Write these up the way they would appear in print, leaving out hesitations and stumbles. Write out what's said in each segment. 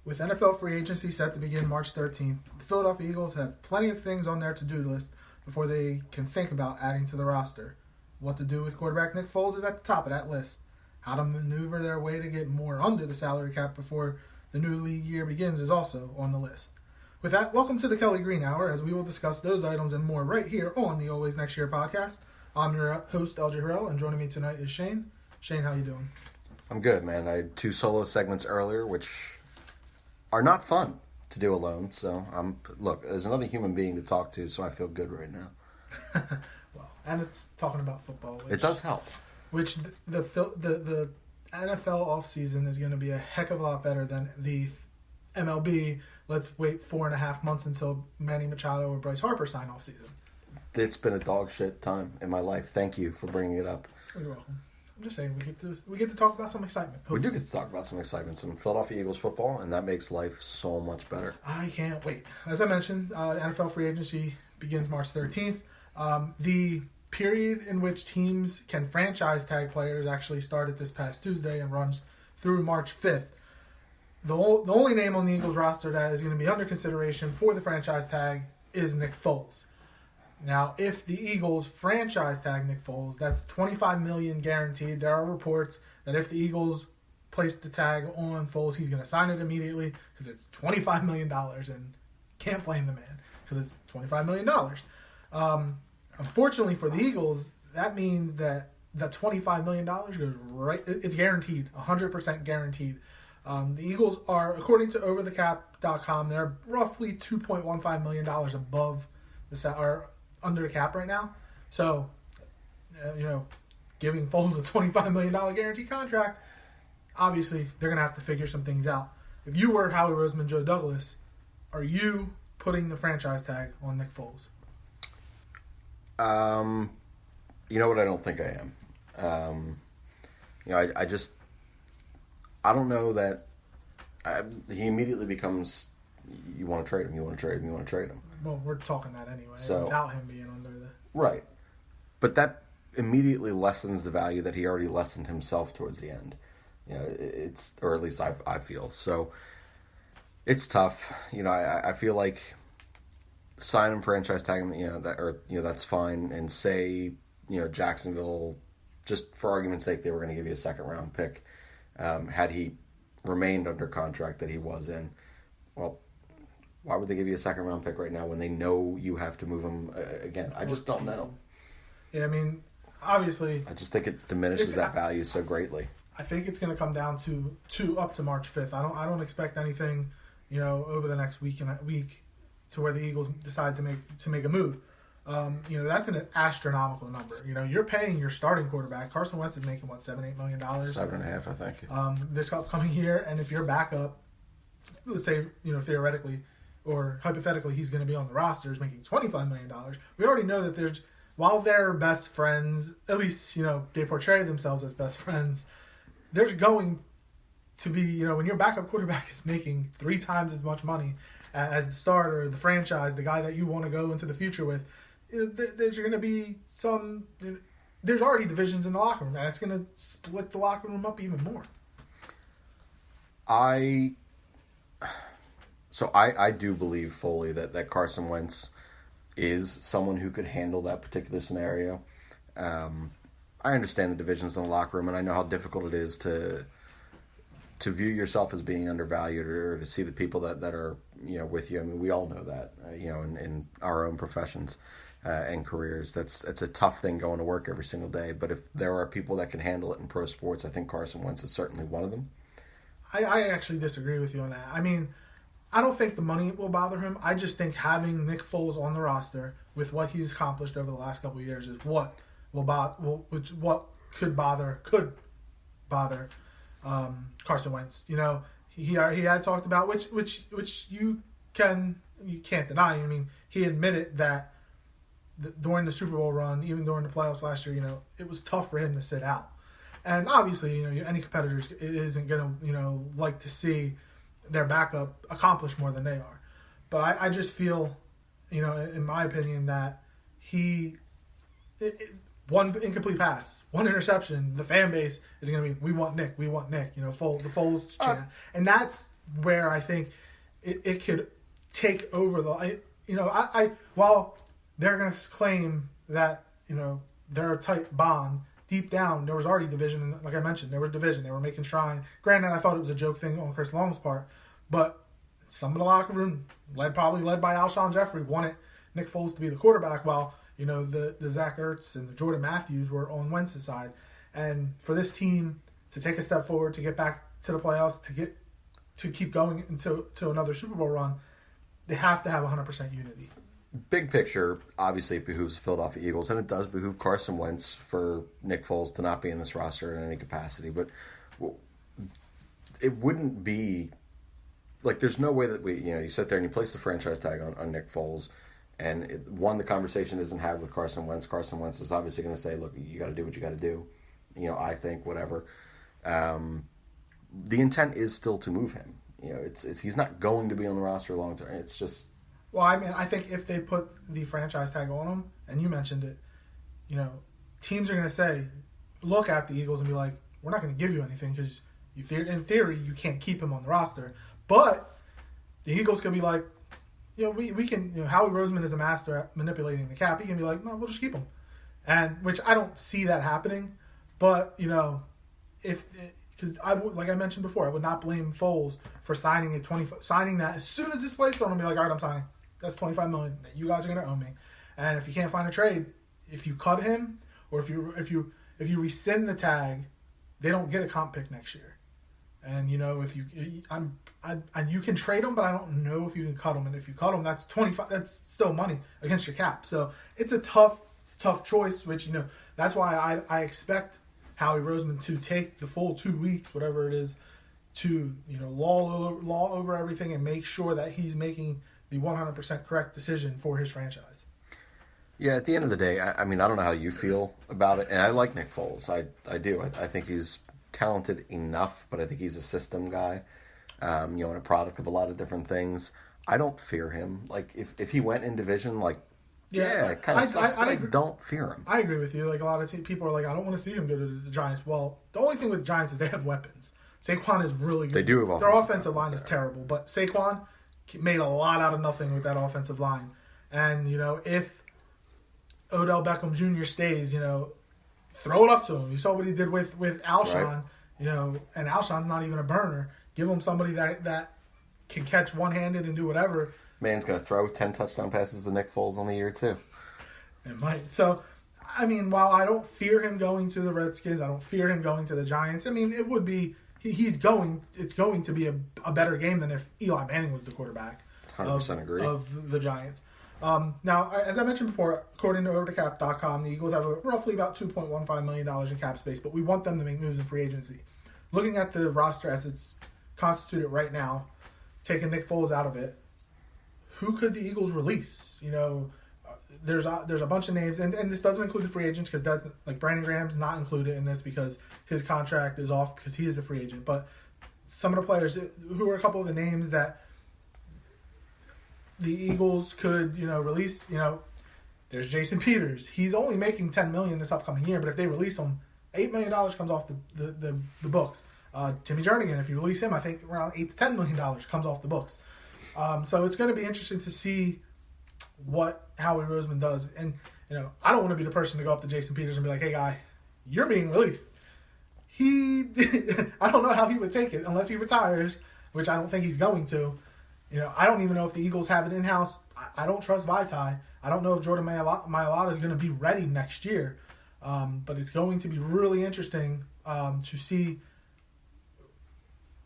With NFL free agency set to begin March 13th, the Philadelphia Eagles have plenty of things on their to-do list before they can think about adding to the roster. What to do with quarterback Nick Foles is at the top of that list. How to maneuver their way to get more under the salary cap before the new league year begins is also on the list. With that, welcome to the Kelly Green Hour, as we will discuss those items and more right here on the Always Next Year podcast. I'm your host, LJ Harrell, and joining me tonight is Shane. Shane, how you doing? I'm good, man. I had 2 solo segments earlier, which are not fun to do alone. So look, there's another human being to talk to, so I feel good right now. Well, and it's talking about football. It does help. Which the NFL offseason is going to be a heck of a lot better than the MLB. Let's wait 4.5 months until Manny Machado or Bryce Harper sign off season. It's been a dog shit time in my life. Thank you for bringing it up. You're welcome. I'm just saying we get to talk about some excitement. Hopefully. We do get to talk about some excitement, some Philadelphia Eagles football, and that makes life so much better. I can't wait. As I mentioned, NFL free agency begins March 13th. The period in which teams can franchise tag players actually started this past Tuesday and runs through March 5th. The only name on the Eagles roster that is going to be under consideration for the franchise tag is Nick Foles. Now, if the Eagles franchise tag Nick Foles, that's $25 million guaranteed. There are reports that if the Eagles place the tag on Foles, he's going to sign it immediately because it's $25 million, and can't blame the man because it's $25 million. Unfortunately for the Eagles, that means that that $25 million goes right. It's guaranteed, 100% guaranteed. The Eagles are, according to OverTheCap.com, they're roughly $2.15 million above or under the cap right now. So, giving Foles a $25 million guaranteed contract, obviously they're going to have to figure some things out. If you were Howie Roseman, Joe Douglas, are you putting the franchise tag on Nick Foles? You know what? I don't think I am. I don't know that he immediately becomes, you want to trade him, you want to trade him, you want to trade him. Well, we're talking that anyway, so, without him being under the... Right. But that immediately lessens the value that he already lessened himself towards the end. It's, or at least I feel. So, it's tough. I feel like sign him, franchise tag him, that's fine. And say, Jacksonville, just for argument's sake, they were going to give you a second-round pick. Had he remained under contract that he was in, well, why would they give you a second-round pick right now when they know you have to move him again? I just don't know. Yeah, I mean, obviously... I just think it diminishes that value so greatly. I think it's going to come down to up to March 5th. I don't expect anything, over the next week to where the Eagles decide to make a move. That's an astronomical number. You're paying your starting quarterback. Carson Wentz is making, $7-8 million? $7.5, I think. This upcoming year, and if your backup, let's say, theoretically or hypothetically, he's going to be on the roster, is making $25 million. We already know that while they're best friends, at least, they portray themselves as best friends, there's going to be, when your backup quarterback is making 3 times as much money as the starter, the franchise, the guy that you want to go into the future with, there's going to be there's already divisions in the locker room, and it's going to split the locker room up even more. I do believe fully that Carson Wentz is someone who could handle that particular scenario. I understand the divisions in the locker room, and I know how difficult it is to view yourself as being undervalued or to see the people that are with you. I mean, we all know that in our own professions and careers. That's a tough thing going to work every single day. But if there are people that can handle it in pro sports, I think Carson Wentz is certainly one of them. I actually disagree with you on that. I mean, I don't think the money will bother him. I just think having Nick Foles on the roster with what he's accomplished over the last couple of years is what could bother Carson Wentz. He had talked about which you can't deny. I mean, he admitted that during the Super Bowl run, even during the playoffs last year, it was tough for him to sit out. And obviously, any competitors isn't going to, like to see their backup accomplish more than they are. But I just feel, in my opinion, that one incomplete pass, one interception, the fan base is going to be, we want Nick, the Foles chant. And that's where I think it could take over while they're going to claim that, they're a tight bond, deep down, there was already division. Like I mentioned, there was division. They were making shrine. Granted, I thought it was a joke thing on Chris Long's part, but some of the locker room, probably led by Alshon Jeffrey, wanted Nick Foles to be the quarterback, while the Zach Ertz and the Jordan Matthews were on Wentz's side. And for this team to take a step forward, to get back to the playoffs, to keep going to another Super Bowl run, they have to have 100% unity. Big picture, obviously it behooves the Philadelphia Eagles, and it does behoove Carson Wentz for Nick Foles to not be in this roster in any capacity. But it wouldn't be like, there's no way that you sit there and you place the franchise tag on Nick Foles, and the conversation isn't had with Carson Wentz. Carson Wentz is obviously going to say, look, you got to do what you got to do. I think whatever. The intent is still to move him. He's not going to be on the roster long term. It's just. Well, I mean, I think if they put the franchise tag on him, and you mentioned it, teams are going to say, look at the Eagles and be like, we're not going to give you anything because in theory you can't keep him on the roster. But the Eagles could be like, we can. Howie Roseman is a master at manipulating the cap. He can be like, no, we'll just keep him, and which I don't see that happening. But because like I mentioned before, I would not blame Foles for signing that as soon as this placed on him. Be like, all right, I'm signing. That's $25 million that you guys are going to owe me. And if you can't find a trade, if you cut him or if you rescind the tag, they don't get a comp pick next year. And if you can trade him, but I don't know if you can cut him. And if you cut him, that's 25. That's still money against your cap. So it's a tough choice. Which that's why I expect Howie Roseman to take the full 2 weeks, whatever it is, to law over everything and make sure that he's making the 100% correct decision for his franchise. Yeah, at the end of the day, I mean, I don't know how you feel about it, and I like Nick Foles. I do. I think he's talented enough, but I think he's a system guy, and a product of a lot of different things. I don't fear him. Like, if he went in division, it kind of sucks, but I don't fear him. I agree with you. Like, a lot of people are like, I don't want to see him go to the Giants. Well, the only thing with the Giants is they have weapons. Saquon is really good. They do have Their offensive line is terrible, but Saquon made a lot out of nothing with that offensive line. And, if Odell Beckham Jr. stays, throw it up to him. You saw what he did with Alshon, right. And Alshon's not even a burner. Give him somebody that can catch one-handed and do whatever. Man's going to throw 10 touchdown passes to Nick Foles on the year, too. It might. So, I mean, while I don't fear him going to the Redskins, I don't fear him going to the Giants. I mean, it would be... It's going to be a better game than if Eli Manning was the quarterback 100% agree. Of the Giants. Now, as I mentioned before, according to overthecap.com, the Eagles have roughly about $2.15 million in cap space, but we want them to make moves in free agency. Looking at the roster as it's constituted right now, taking Nick Foles out of it, who could the Eagles release? There's a bunch of names, and this doesn't include the free agents because that's like Brandon Graham's not included in this because his contract is off because he is a free agent. But some of the players who are a couple of the names that the Eagles could release. There's Jason Peters. He's only making $10 million this upcoming year, but if they release him, $8 million comes off the books. Timmy Jernigan, if you release him, I think around $8 to $10 million comes off the books. So it's going to be interesting to see what Howie Roseman does. And, I don't want to be the person to go up to Jason Peters and be like, hey, guy, you're being released. I don't know how he would take it unless he retires, which I don't think he's going to. I don't even know if the Eagles have it in-house. I don't trust Vitae. I don't know if Jordan Mailata is going to be ready next year. But it's going to be really interesting to see.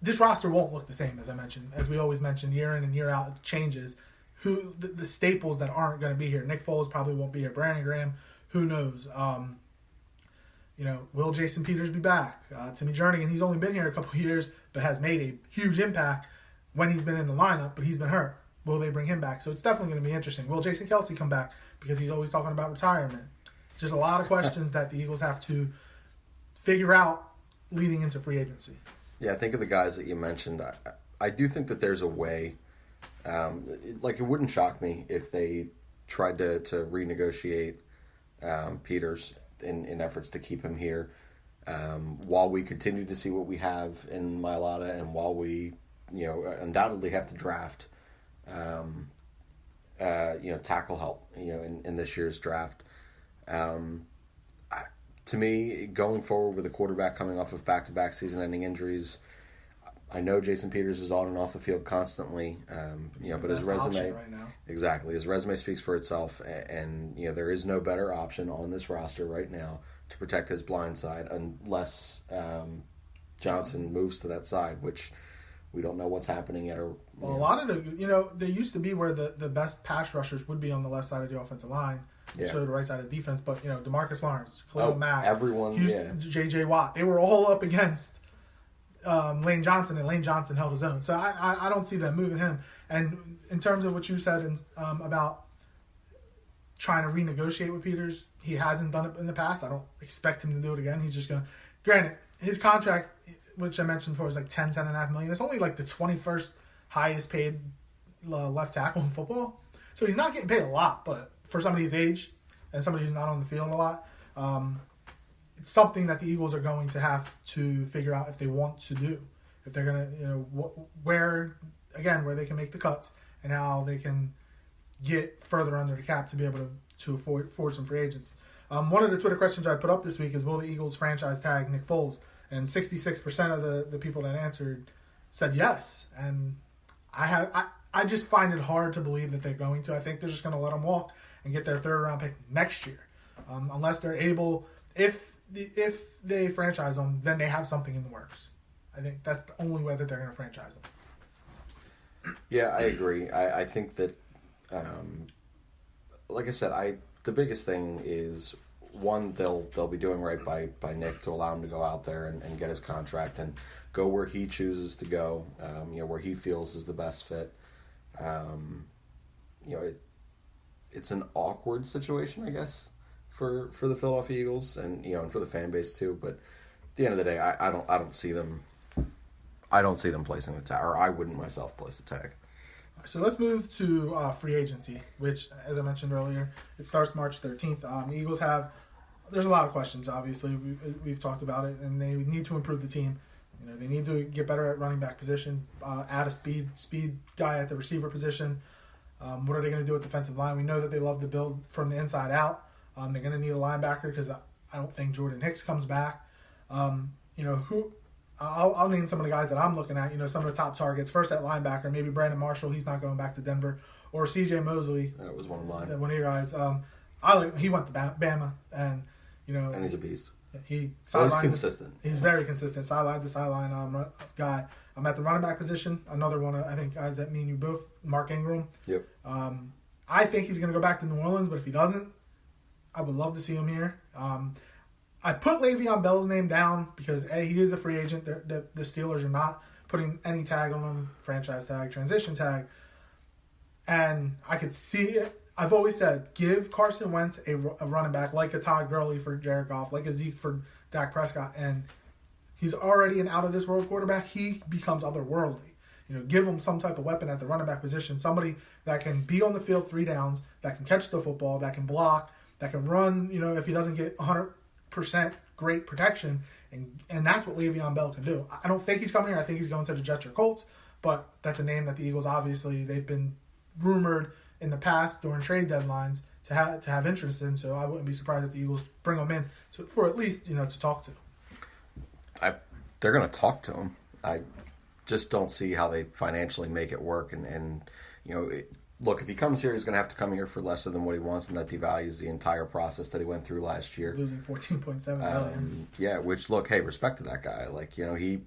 This roster won't look the same, as we always mention, year in and year out. It changes. Who the staples that aren't going to be here. Nick Foles probably won't be here. Brandon Graham, who knows? Will Jason Peters be back? Timmy Jernigan, he's only been here a couple of years, but has made a huge impact when he's been in the lineup, but he's been hurt. Will they bring him back? So it's definitely going to be interesting. Will Jason Kelsey come back? Because he's always talking about retirement. Just a lot of questions that the Eagles have to figure out leading into free agency. Yeah, think of the guys that you mentioned. I do think that there's a way. It wouldn't shock me if they tried to renegotiate Peters in efforts to keep him here. While we continue to see what we have in Mailata, and while we, undoubtedly have to draft, tackle help, in this year's draft. To me, going forward with a quarterback coming off of back-to-back season-ending injuries, I know Jason Peters is on and off the field constantly, but his resume, right now. Exactly, his resume speaks for itself, and there is no better option on this roster right now to protect his blind side unless Johnson moves to that side, which we don't know what's happening at. A lot of there used to be where the best pass rushers would be on the left side of the offensive line, so the right side of defense. But DeMarcus Lawrence, Khalil Mack, everyone, J.J. Watt, they were all up against Lane Johnson, and Lane Johnson held his own. So I don't see them moving him. And in terms of what you said about trying to renegotiate with Peters, he hasn't done it in the past. I don't expect him to do it again. He's just going to... Granted, his contract, which I mentioned before, is like $10.5 million. It's only like the 21st highest paid left tackle in football. So he's not getting paid a lot, but for somebody his age and somebody who's not on the field a lot, it's something that the Eagles are going to have to figure out if they want to do. If they're going to, where they can make the cuts and how they can get further under the cap to be able to afford some free agents. One of the Twitter questions I put up this week is, will the Eagles franchise tag Nick Foles? And 66% of the people that answered said yes. And I just find it hard to believe that they're going to. I think they're just going to let him walk and get their third round pick next year. Unless they're able, if they franchise him, then they have something in the works. I think that's the only way that they're going to franchise them. Yeah, I agree. I think that, like I said, the biggest thing is, one, they'll be doing right by Nick to allow him to go out there and get his contract and go where he chooses to go, where he feels is the best fit. It's an awkward situation, I guess, for the Philadelphia Eagles and and for the fan base too. But at the end of the day, I don't see them. I don't see them placing the tag, or I wouldn't myself place the tag. So let's move to free agency, which, as I mentioned earlier, it starts March 13th. The Eagles there's a lot of questions, obviously. We've talked about it, and they need to improve the team. They need to get better at running back position, add a speed guy at the receiver position. What are they going to do with defensive line? We know that they love to build from the inside out. They're going to need a linebacker because I don't think Jordan Hicks comes back. I'll name some of the guys that I'm looking at. Some of the top targets. First at linebacker, maybe Brandon Marshall. He's not going back to Denver. Or C.J. Mosley. That was one of mine. One of your guys. He went to Bama, and and he's a beast. He's consistent. He's very consistent. Sideline to sideline guy. I'm at the running back position. Another one, I think, guys that me and you both, Mark Ingram. Yep. I think he's going to go back to New Orleans, but if he doesn't, I would love to see him here. I put Le'Veon Bell's name down because, A, he is a free agent. The Steelers are not putting any tag on him, franchise tag, transition tag. And I could see it. I've always said, give Carson Wentz a running back like a Todd Gurley for Jared Goff, like a Zeke for Dak Prescott, and he's already an out-of-this-world quarterback. He becomes otherworldly. Give him some type of weapon at the running back position, somebody that can be on the field 3 downs, that can catch the football, that can block, that can run, if he doesn't get 100% great protection, and that's what Le'Veon Bell can do. I don't think he's coming here. I think he's going to the Jets or Colts, but that's a name that the Eagles, obviously, they've been rumored in the past during trade deadlines to have interest in, so I wouldn't be surprised if the Eagles bring him in for at least to talk to. They're going to talk to him. I just don't see how they financially make it work. And look, if he comes here, he's going to have to come here for less than what he wants, and that devalues the entire process that he went through last year. Losing $14.7 million. Yeah, which, look, hey, respect to that guy. He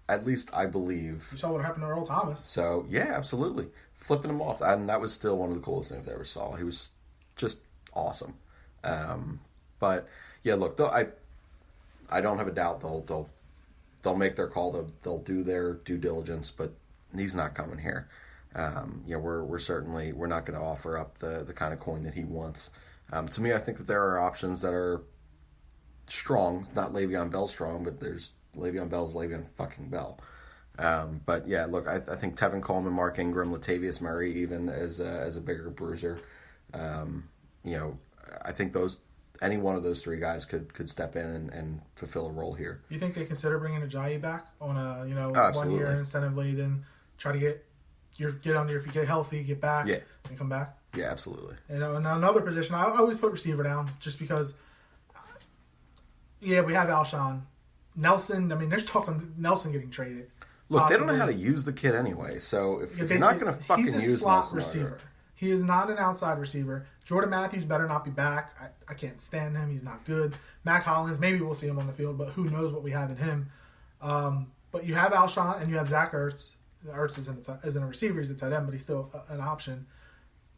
at least I believe. You saw what happened to Earl Thomas. So, yeah, absolutely. Flipping him off. And that was still one of the coolest things I ever saw. He was just awesome. But, yeah, look, I don't have a doubt they'll make their call. They'll do their due diligence, but he's not coming here. We're not going to offer up the kind of coin that he wants. To me, I think that there are options that are strong, not Le'Veon Bell strong, but there's Le'Veon Bell's Le'Veon fucking Bell. But yeah, look, I think Tevin Coleman, Mark Ingram, Latavius Murray, even as a bigger bruiser. I think those any one of those three guys could step in and fulfill a role here. You think they consider bringing Ajayi back on a 1 year incentive laden, try to get under your feet, get healthy, get back, and come back? Yeah, absolutely. And another position, I always put receiver down just because. Yeah, we have Alshon. Nelson, I mean, there's talking Nelson getting traded. Look, possibly. they don't know how to use the kid anyway, so if you're not going to fucking use he's a slot Nelson receiver. He is not an outside receiver. Jordan Matthews better not be back. I can't stand him. He's not good. Mac Hollins, maybe we'll see him on the field, but who knows what we have in him. But you have Alshon and you have Zach Ertz. Ertz isn't a receiver. He's a tight end, but he's still an option.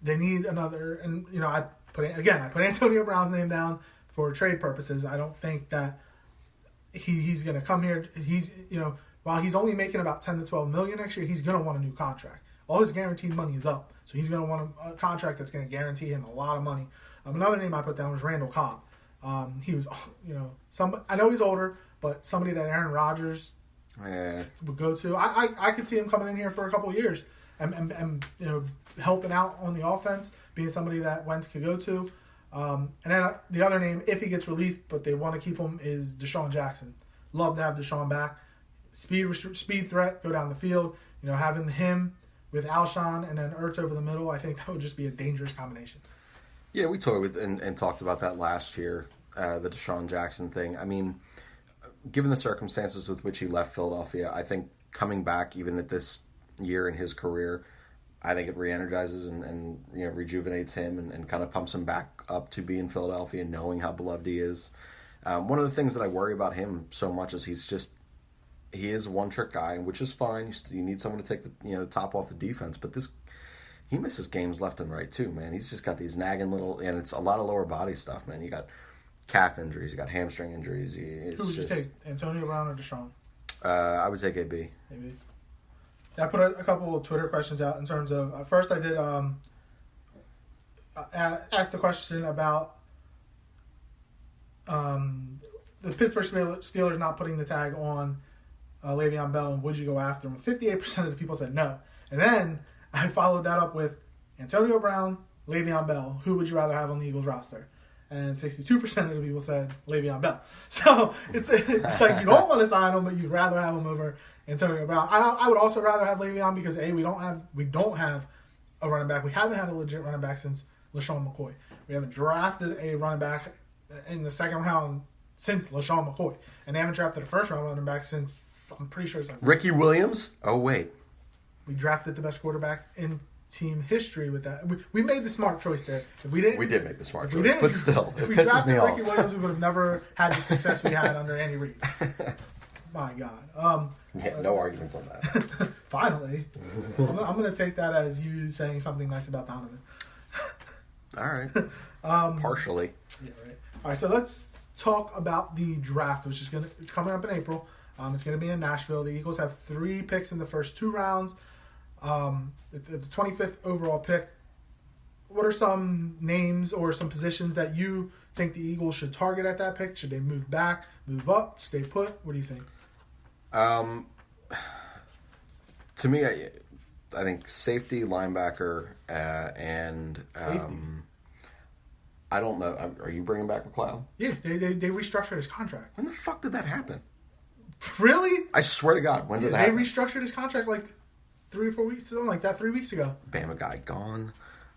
They need another, and I put Antonio Brown's name down for trade purposes. I don't think that he's going to come here. He's while he's only making about 10 to 12 million next year, he's going to want a new contract. All his guaranteed money is up, so he's going to want a contract that's going to guarantee him a lot of money. Another name I put down was Randall Cobb. He was, I know he's older, but somebody that Aaron Rodgers would go to. I could see him coming in here for a couple of years and helping out on the offense, being somebody that Wentz could go to. And then the other name, if he gets released, but they want to keep him, is Deshaun Jackson. Love to have Deshaun back. Speed threat, go down the field. Having him with Alshon and then Ertz over the middle, I think that would just be a dangerous combination. Yeah, we toyed with and talked about that last year, the Deshaun Jackson thing. I mean, given the circumstances with which he left Philadelphia, I think coming back even at this year in his career, I think it re-energizes and rejuvenates him and kind of pumps him back up to be in Philadelphia, knowing how beloved he is. One of the things that I worry about him so much is he is a one-trick guy, which is fine. You need someone to take the top off the defense, but he misses games left and right too, man. He's just got these nagging little, and it's a lot of lower body stuff, man. You got calf injuries, you got hamstring injuries. Who would you take, Antonio Brown or Deshaun? I would take AB. Maybe. I put a couple of Twitter questions out in terms of, first I did ask the question about the Pittsburgh Steelers not putting the tag on Le'Veon Bell, and would you go after him? 58% of the people said no. And then I followed that up with Antonio Brown, Le'Veon Bell. Who would you rather have on the Eagles roster? And 62% of the people said Le'Veon Bell. So it's like you don't want to sign him, but you'd rather have him over Antonio Brown. I would also rather have Le'Veon because we don't have a running back. We haven't had a legit running back since LaShawn McCoy. We haven't drafted a running back in the second round since LaShawn McCoy, and they haven't drafted a first round running back since, I'm pretty sure it's like Ricky Williams. Oh wait, we drafted the best quarterback in team history with that. We made the smart choice there. If we didn't, we did make the smart choice, but still, it pisses me off. Ricky Williams, we would have never had the success we had under Andy Reid. My God. Yeah, no arguments on that. Finally, I'm going to take that as you saying something nice about Donovan. All right. Partially. Yeah, right. All right, so let's talk about the draft, which is coming up in April. It's going to be in Nashville. The Eagles have 3 picks in the first 2 rounds. The 25th overall pick. What are some names or some positions that you think the Eagles should target at that pick? Should they move back, move up, stay put? What do you think? To me, I think safety, linebacker, and Safety. I don't know. Are you bringing back McLeod? Yeah, they restructured his contract. When the fuck did that happen? Really? I swear to God, when did that happen? They restructured his contract like 3 or 4 weeks, something like that. 3 weeks ago. Bama guy gone.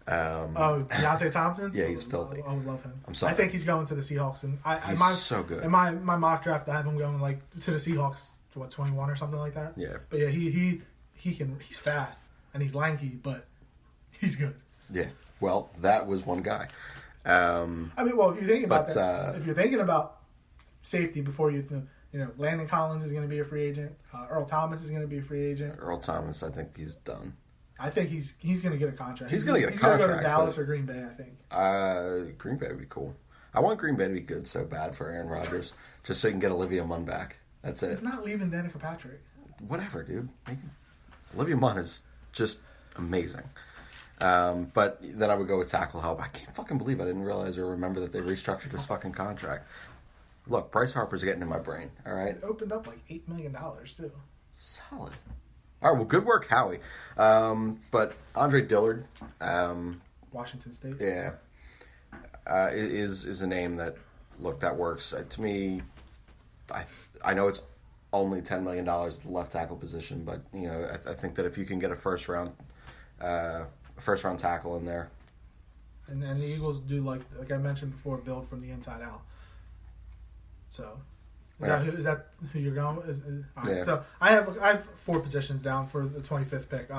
Deontay Thompson? Yeah, he's filthy. I would love him. I'm sorry. I think he's going to the Seahawks, and he's so good. In my mock draft, I have him going like to the Seahawks. 21 or something like that. Yeah. But yeah, he's fast and he's lanky, but he's good. Yeah. Well, that was one guy. I mean, if you're thinking about that, if you're thinking about safety before Landon Collins is going to be a free agent. Earl Thomas is going to be a free agent. Earl Thomas, I think he's done. I think he's going to get a contract. He's going to get a contract. He's going to go to Dallas or Green Bay, I think. Green Bay would be cool. I want Green Bay to be good so bad for Aaron Rodgers, just so he can get Olivia Munn back. That's it. He's not leaving Danica Patrick. Whatever, dude. Olivia Munn is just amazing. But then I would go with tackle help. I can't fucking believe I didn't realize or remember that they restructured his fucking contract. Look, Bryce Harper's getting in my brain, all right? It opened up like $8 million, too. Solid. All right, well, good work, Howie. But Andre Dillard. Washington State. Yeah. is a name that, look, that works. To me, I know it's only $10 million at the left tackle position, but I think that if you can get a first round tackle in there, and the Eagles do like I mentioned before, build from the inside out. So is that who you're going with? All right. So I have 4 positions down for the 25th pick.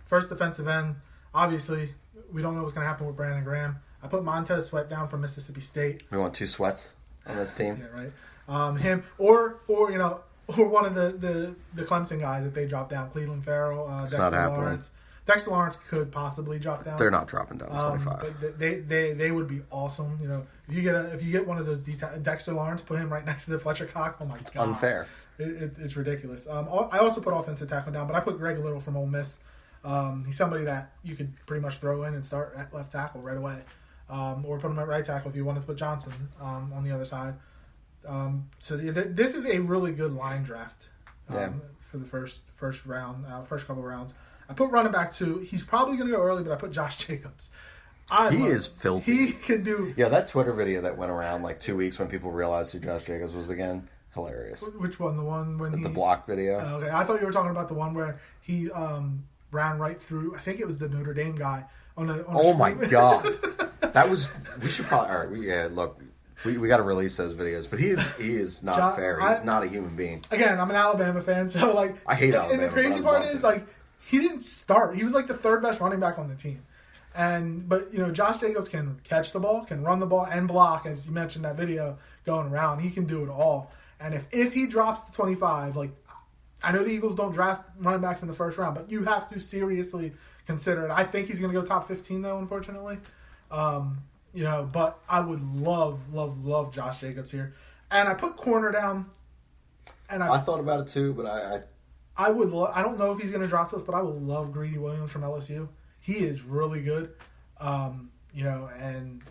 First, defensive end. Obviously, we don't know what's going to happen with Brandon Graham. I put Montez Sweat down from Mississippi State. We want 2 Sweats on this team. Yeah, right. Him or one of the Clemson guys that they dropped down. Cleveland Farrell, Dexter Lawrence. Dexter Lawrence could possibly drop down. They're not dropping down to 25. But they would be awesome. If you get one of those Dexter Lawrence, put him right next to the Fletcher Cox. Oh my god, unfair. It's ridiculous. I also put offensive tackle down, but I put Greg Little from Ole Miss. He's somebody that you could pretty much throw in and start at left tackle right away, or put him at right tackle if you wanted to put Johnson on the other side. So this is a really good line draft for the first round, first couple rounds. I put running back 2. He's probably going to go early, but I put Josh Jacobs. He is filthy. He can do... Yeah, that Twitter video that went around like 2 weeks when people realized who Josh Jacobs was again, hilarious. Which one? The one when the block video? Okay, I thought you were talking about the one where he ran right through, I think it was the Notre Dame guy. Oh my god. That was... We should probably... All right, look... We got to release those videos, but he is not fair. He's not a human being. Again, I'm an Alabama fan, so I hate Alabama. And the crazy part is he didn't start. He was the 3rd best running back on the team, but Josh Jacobs can catch the ball, can run the ball, and block, as you mentioned in that video going around. He can do it all. And if he drops to 25, I know the Eagles don't draft running backs in the first round, but you have to seriously consider it. I think he's going to go top 15 though, unfortunately. But I would love Josh Jacobs here. And I put corner down. And I thought about it too, but I would. I don't know if he's going to drop this, but I would love Greedy Williams from LSU. He is really good. And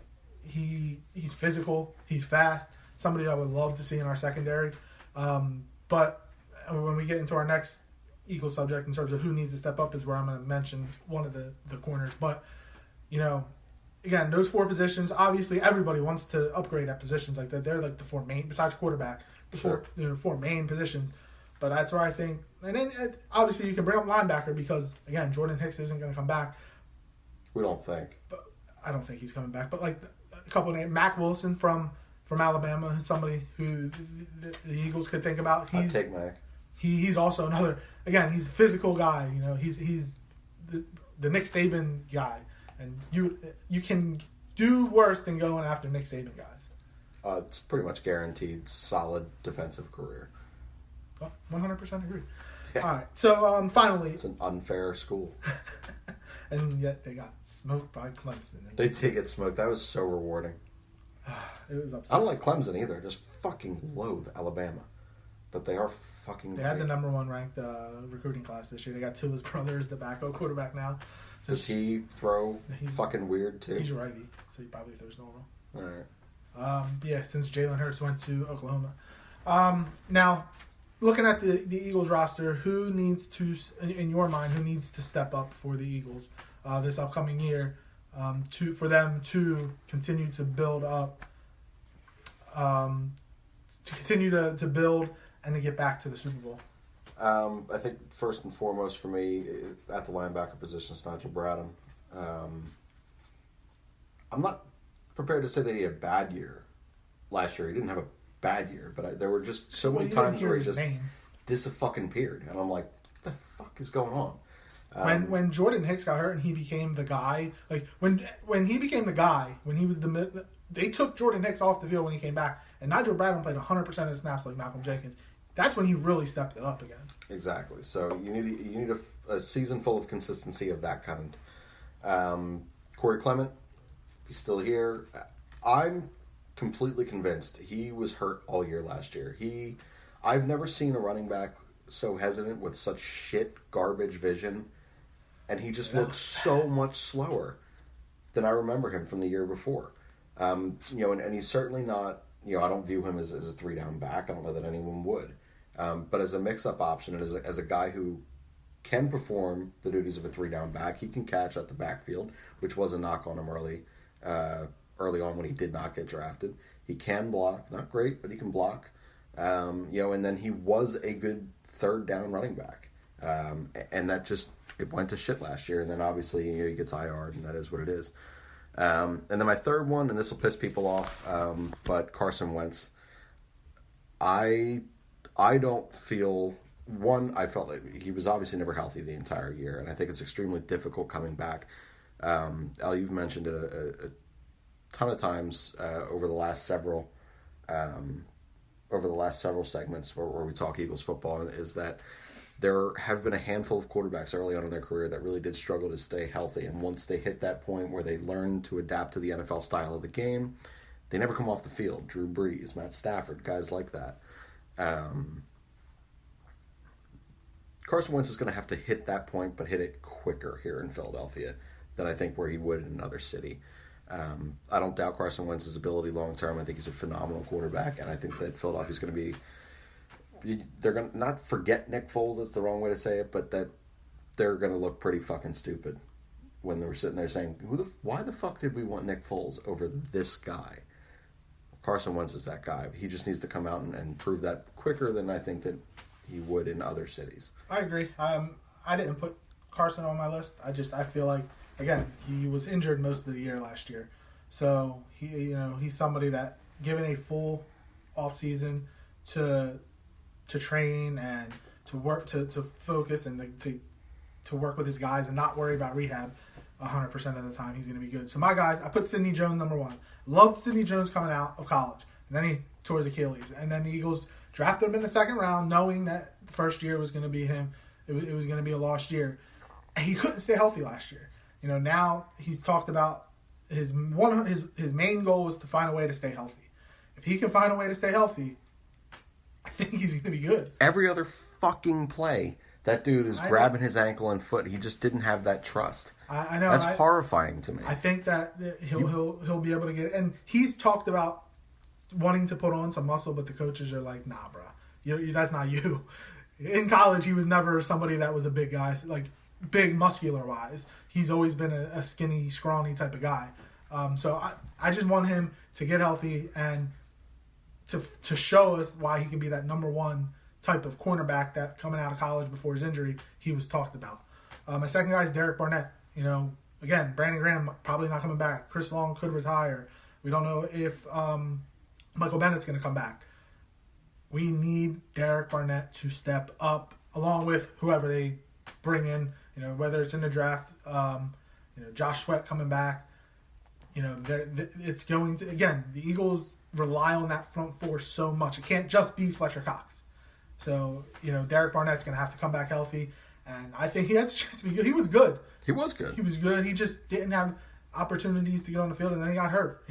he's physical. He's fast. Somebody I would love to see in our secondary. But when we get into our next Eagle subject in terms of who needs to step up is where I'm going to mention one of the corners. But, again, those 4 positions, obviously everybody wants to upgrade at positions like that. They're the 4 main, besides quarterback, the 4 main positions. But that's where I think, and then obviously you can bring up linebacker because, again, Jordan Hicks isn't going to come back. We don't think. But I don't think he's coming back. But a couple of names, Mac Wilson from Alabama, somebody who the Eagles could think about. I'd take Mac. He's also another, again, he's a physical guy. He's the Nick Saban guy. And you can do worse than going after Nick Saban guys. It's pretty much guaranteed solid defensive career. 100% agree. Yeah. All right. So finally, it's an unfair school, and yet they got smoked by Clemson. They did get smoked. That was so rewarding. It was upsetting. I don't like Clemson either. Just fucking loathe Alabama, but they are fucking. They had the number 1 ranked recruiting class this year. They got 2 of his brothers, the backup quarterback now. Does he throw fucking weird too? He's righty, so he probably throws normal. All right. Since Jalen Hurts went to Oklahoma. Now, looking at the Eagles roster, who needs to, in your mind, who needs to step up for the Eagles this upcoming year for them to continue to build up, to continue to build and to get back to the Super Bowl? I think first and foremost for me at the linebacker position is Nigel Bradham. I'm not prepared to say that he had a bad year last year. He didn't have a bad year, but there were just so many times where he just disappeared, and I'm like, what the fuck is going on? When Jordan Hicks got hurt and he became the guy, when he became the guy, when he was they took Jordan Hicks off the field when he came back, and Nigel Bradham played 100% of the snaps like Malcolm Jenkins. That's when he really stepped it up again. Exactly. So you need a season full of consistency of that kind. Corey Clement, if he's still here, I'm completely convinced he was hurt all year last year. I've never seen a running back so hesitant with such shit garbage vision, and he just looks so much slower than I remember him from the year before. And he's certainly not. I don't view him as a 3-down back. I don't know that anyone would. But as a mix-up option and as a guy who can perform the duties of a 3-down back, he can catch at the backfield, which was a knock on him early early on when he did not get drafted. He can block, not great, but he can block. And then he was a good third down running back. And that just, it went to shit last year. And then obviously he gets IR'd, and that is what it is. And then my third one, and this will piss people off, but Carson Wentz. I don't feel, I felt like he was obviously never healthy the entire year, and I think it's extremely difficult coming back. Al, you've mentioned it a ton of times over the last several segments where we talk Eagles football, is that there have been a handful of quarterbacks early on in their career that really did struggle to stay healthy, and once they hit that point where they learn to adapt to the NFL style of the game, they never come off the field. Drew Brees, Matt Stafford, guys like that. Carson Wentz is going to have to hit that point, but hit it quicker here in Philadelphia than I think where he would in another city. I don't doubt Carson Wentz's ability long term. I think he's a phenomenal quarterback, and I think that Philadelphia's going to be, they're going to not forget Nick Foles, that's the wrong way to say it, but that they're going to look pretty fucking stupid when they were sitting there saying, why the fuck did we want Nick Foles over this guy? Carson Wentz is that guy. He just needs to come out and prove that quicker than I think that he would in other cities. I agree. I didn't put Carson on my list. I feel like, again, he was injured most of the year last year. So he's somebody that, given a full off season to train and to work, to focus and to work with his guys and not worry about rehab 100% of the time, he's going to be good. So my guys, I put Sidney Jones number one. Loved Sidney Jones coming out of college. And then he tore his Achilles. And then the Eagles drafted him in the second round, knowing that the first year was going to be him. It was going to be a lost year. And he couldn't stay healthy last year. Now he's talked about his main goal is to find a way to stay healthy. If he can find a way to stay healthy, I think he's going to be good. Every other fucking play, that dude is grabbing his ankle and foot. He just didn't have that trust. I know. That's horrifying to me. I think that he'll be able to get it. And he's talked about wanting to put on some muscle, but the coaches are like, nah, bro. That's not you. In college, he was never somebody that was a big guy, like big muscular-wise. He's always been a skinny, scrawny type of guy. So I just want him to get healthy and to show us why he can be that number one type of cornerback that coming out of college before his injury, he was talked about. My second guy is Derek Barnett. Again, Brandon Graham probably not coming back. Chris Long could retire. We don't know if Michael Bennett's going to come back. We need Derek Barnett to step up along with whoever they bring in, whether it's in the draft, Josh Sweat coming back. It's going to, again, the Eagles rely on that front four so much. It can't just be Fletcher Cox. So, Derek Barnett's going to have to come back healthy. And I think he has a chance to be good. He was good. He was good. He was good. He just didn't have opportunities to get on the field, and then he got hurt,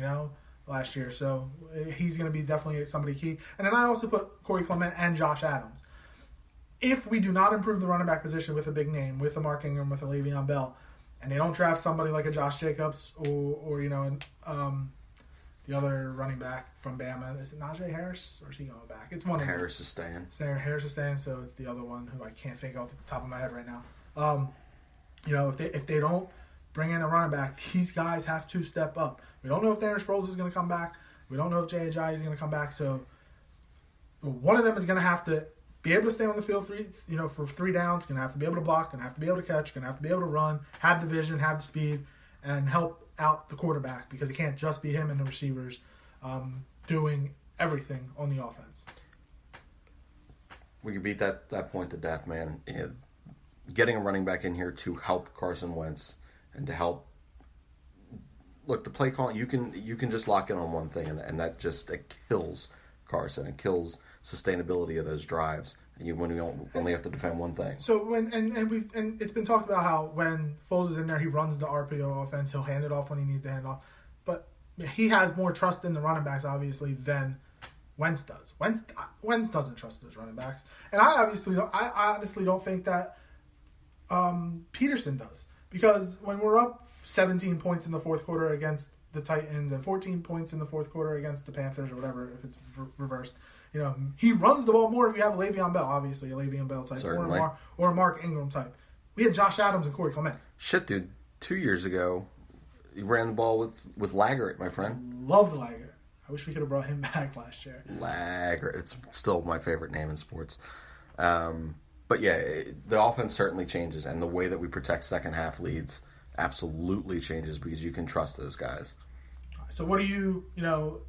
last year. So he's going to be definitely somebody key. And then I also put Corey Clement and Josh Adams. If we do not improve the running back position with a big name, with a Mark Ingram, with a Le'Veon Bell, and they don't draft somebody like a Josh Jacobs or the other running back from Bama, is it Najee Harris, or is he going back? It's one of them. Harris is staying. Harris is staying, so it's the other one who I can't think off the top of my head right now. If they don't bring in a running back, these guys have to step up. We don't know if Darren Sproles is going to come back. We don't know if Jay Ajayi is going to come back. So one of them is going to have to be able to stay on the field for 3 downs. Going to have to be able to block. Going to have to be able to catch. Going to have to be able to run. Have the vision. Have the speed, and help out the quarterback, because it can't just be him and the receivers doing everything on the offense. We could beat that point to death, man. Getting a running back in here to help Carson Wentz and to help. Look, the play call, you can just lock in on one thing, and that just kills Carson. It kills sustainability of those drives. And when you only have to defend one thing. So and it's been talked about how when Foles is in there, he runs the RPO offense. He'll hand it off when he needs to hand it off. But he has more trust in the running backs, obviously, than Wentz does. Wentz doesn't trust those running backs, and I honestly don't think that Peterson does, because when we're up 17 points in the fourth quarter against the Titans and 14 points in the fourth quarter against the Panthers or whatever, if it's reversed. He runs the ball more if you have a Le'Veon Bell, obviously, a Le'Veon Bell type, or a Mark Ingram type. We had Josh Adams and Corey Clement. Shit, dude. 2 years ago, He ran the ball with Laggert, my friend. Love Laggert. I wish we could have brought him back last year. Laggert. It's still my favorite name in sports. But yeah, the offense certainly changes, and the way that we protect second half leads absolutely changes because you can trust those guys. So what do you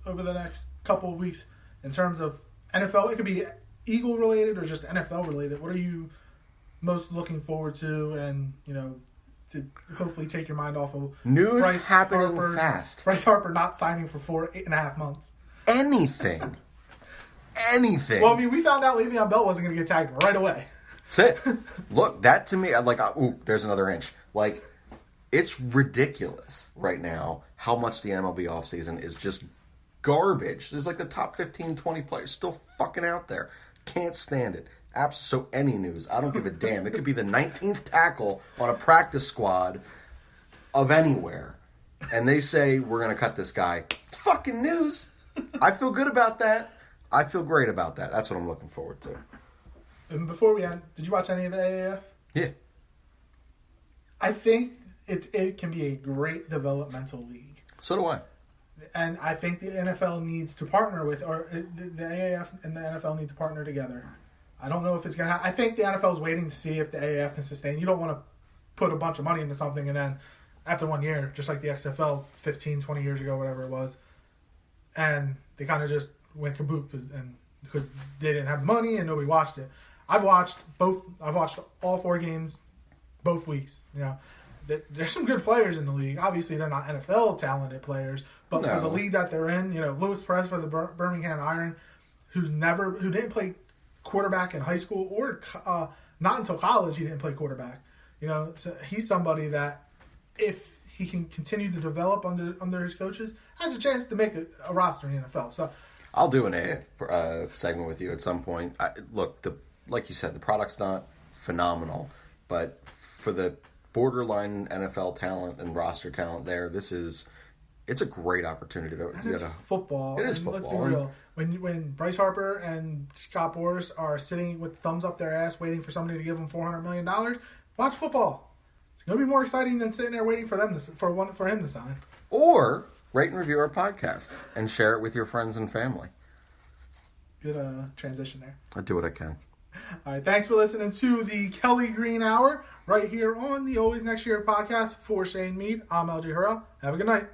over the next couple of weeks in terms of NFL? It could be Eagle related or just NFL related. What are you most looking forward to, and to hopefully take your mind off of news Bryce happening Harper, fast? Bryce Harper not signing for 8.5 months. Anything. Well, I mean, we found out Le'Veon Bell wasn't going to get tagged right away. That's it. Look, that to me, like, there's another inch. Like, it's ridiculous right now how much the MLB offseason is just garbage. There's like the top 15, 20 players still fucking out there. Can't stand it. So any news, I don't give a damn. It could be the 19th tackle on a practice squad of anywhere. And they say, we're going to cut this guy. It's fucking news. I feel good about that. I feel great about that. That's what I'm looking forward to. And before we end, did you watch any of the AAF? Yeah. I think it can be a great developmental league. So do I. And I think the NFL needs to partner with, or the AAF and the NFL need to partner together. I don't know if it's going to happen. I think the NFL is waiting to see if the AAF can sustain. You don't want to put a bunch of money into something and then after 1 year, just like the XFL 15, 20 years ago, whatever it was, and they kind of just went kaboom because they didn't have the money and nobody watched it. I've watched all 4 games both weeks. There's some good players in the league. Obviously, they're not NFL talented players, but for the league that they're in, Louis Perez for the Birmingham Iron, who didn't play quarterback in high school or not until college, he didn't play quarterback. So he's somebody that if he can continue to develop under his coaches, has a chance to make a roster in the NFL. So I'll do an AF segment with you at some point. Like you said, the product's not phenomenal, but for the borderline NFL talent and roster talent there, it's a great opportunity to. It's football. It is football. Let's be real. When Bryce Harper and Scott Boras are sitting with thumbs up their ass waiting for somebody to give them $400 million, watch football. It's going to be more exciting than sitting there waiting for him to sign. Or rate and review our podcast and share it with your friends and family. Good transition there. I do what I can. All right, thanks for listening to the Kelly Green Hour right here on the Always Next Year podcast. For Shane Meade, I'm LJ Harrell. Have a good night.